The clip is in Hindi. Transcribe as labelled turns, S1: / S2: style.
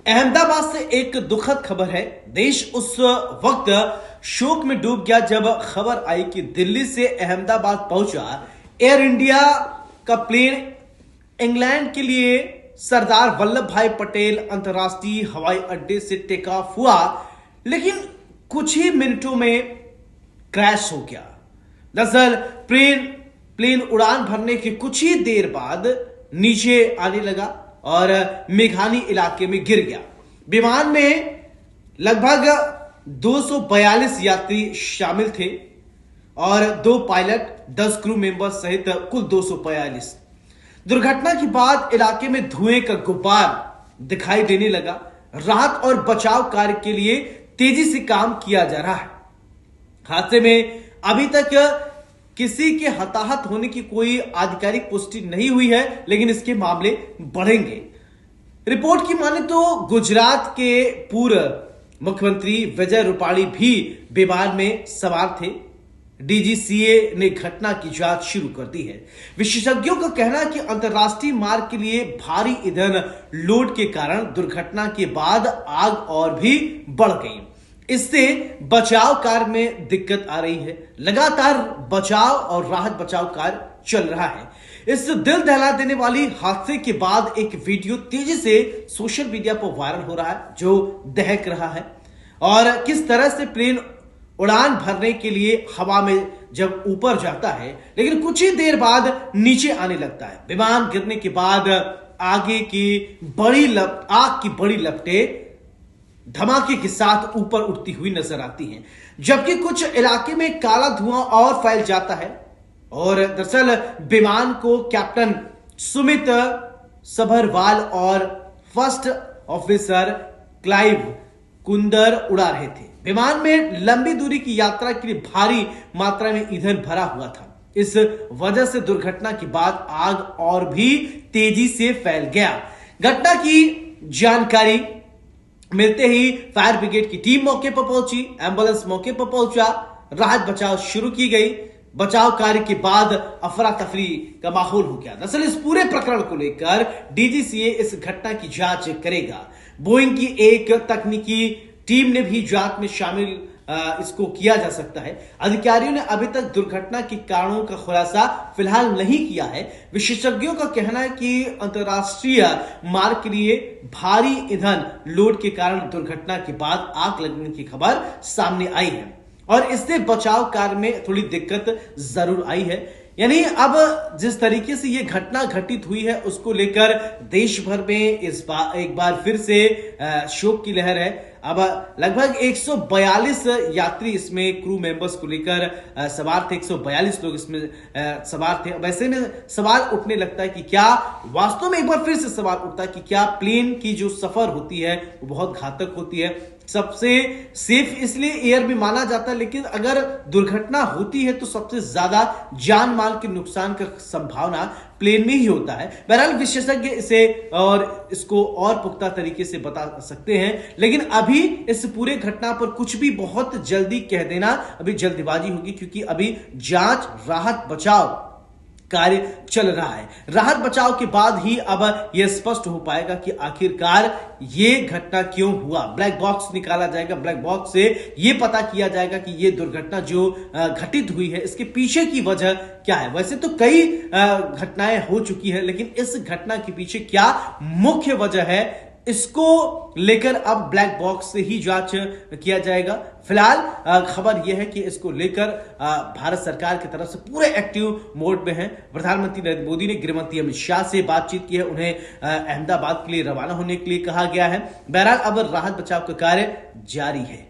S1: अहमदाबाद से एक दुखद खबर है। देश उस वक्त शोक में डूब गया जब खबर आई कि दिल्ली से अहमदाबाद पहुंचा एयर इंडिया का प्लेन इंग्लैंड के लिए सरदार वल्लभ भाई पटेल अंतर्राष्ट्रीय हवाई अड्डे से टेक ऑफ हुआ, लेकिन कुछ ही मिनटों में क्रैश हो गया। दरअसल प्लेन उड़ान भरने के कुछ ही देर बाद नीचे आने लगा और मेघानी इलाके में गिर गया। विमान में लगभग 242 यात्री शामिल थे और 2 पायलट, 10 क्रू मेंबर सहित कुल 242। दुर्घटना के बाद इलाके में धुएं का गुब्बार दिखाई देने लगा। राहत और बचाव कार्य के लिए तेजी से काम किया जा रहा है। हादसे में अभी तक किसी के हताहत होने की कोई आधिकारिक पुष्टि नहीं हुई है, लेकिन इसके मामले बढ़ेंगे। रिपोर्ट की माने तो गुजरात के पूर्व मुख्यमंत्री विजय रूपाणी भी विमान में सवार थे। डीजीसीए ने घटना की जांच शुरू कर दी है। विशेषज्ञों का कहना है कि अंतर्राष्ट्रीय मार्ग के लिए भारी ईंधन लोड के कारण दुर्घटना के बाद आग और भी बढ़ गई। इससे बचाव कार्य में दिक्कत आ रही है। लगातार बचाव और राहत बचाव कार्य चल रहा है। इस दिल दहला देने वाली हादसे के बाद एक वीडियो तेजी से सोशल मीडिया पर वायरल हो रहा है, जो दहक रहा है और किस तरह से प्लेन उड़ान भरने के लिए हवा में जब ऊपर जाता है, लेकिन कुछ ही देर बाद नीचे आने लगता है। विमान गिरने के बाद आग की बड़ी लपटें धमाके के साथ ऊपर उठती हुई नजर आती हैं, जबकि कुछ इलाके में काला धुआं और फैल जाता है। और दरअसल विमान को कैप्टन सुमित सभरवाल और फर्स्ट ऑफिसर क्लाइव कुंदर उड़ा रहे थे। विमान में लंबी दूरी की यात्रा के लिए भारी मात्रा में ईंधन भरा हुआ था। इस वजह से दुर्घटना के बाद आग और भी तेजी से फैल गया। घटना की जानकारी मिलते ही फायर ब्रिगेड की टीम मौके पर पहुंची, एम्बुलेंस मौके पर पहुंचा, राहत बचाव शुरू की गई। बचाव कार्य के बाद अफरा तफरी का माहौल हो गया। दरअसल इस पूरे प्रकरण को लेकर डीजीसीए इस घटना की जांच करेगा। बोइंग की एक तकनीकी टीम ने भी जांच में शामिल इसको किया जा सकता है। अधिकारियों ने अभी तक दुर्घटना के कारणों का खुलासा फिलहाल नहीं किया है। विशेषज्ञों का कहना है कि अंतरराष्ट्रीय मार्ग के लिए भारी ईंधन लोड के कारण दुर्घटना के बाद आग लगने की खबर सामने आई है और इससे बचाव कार्य में थोड़ी दिक्कत जरूर आई है। यानी अब जिस तरीके से ये घटना घटित हुई है, उसको लेकर देश भर में एक बार फिर से शोक की लहर है। अब लगभग 142 यात्री इसमें क्रू मेंबर्स को लेकर सवार थे। 142 लोग इसमें सवार थे। वैसे में सवाल उठने लगता है कि क्या वास्तव में, एक बार फिर से सवाल उठता है कि क्या प्लेन की जो सफर होती है वो बहुत घातक होती है। सबसे सेफ इसलिए एयर में माना जाता है, लेकिन अगर दुर्घटना होती है तो सबसे ज्यादा जान माल के नुकसान का संभावना प्लेन में ही होता है। बहरहाल विशेषज्ञ इसको और पुख्ता तरीके से बता सकते हैं, लेकिन अभी इस पूरे घटना पर कुछ भी बहुत जल्दी कह देना अभी जल्दबाजी होगी, क्योंकि अभी जांच, राहत बचाव कार्य चल रहा है। राहत बचाव के बाद ही अब यह स्पष्ट हो पाएगा कि आखिरकार यह घटना क्यों हुआ। ब्लैक बॉक्स निकाला जाएगा। ब्लैक बॉक्स से यह पता किया जाएगा कि यह दुर्घटना जो घटित हुई है, इसके पीछे की वजह क्या है। वैसे तो कई घटनाएं हो चुकी है, लेकिन इस घटना के पीछे क्या मुख्य वजह है, इसको लेकर अब ब्लैक बॉक्स से ही जांच किया जाएगा। फिलहाल खबर यह है कि इसको लेकर भारत सरकार की तरफ से पूरे एक्टिव मोड में है। प्रधानमंत्री नरेंद्र मोदी ने गृह मंत्री अमित शाह से बातचीत की है। उन्हें अहमदाबाद के लिए रवाना होने के लिए कहा गया है। बहरहाल अब राहत बचाव का कार्य जारी है।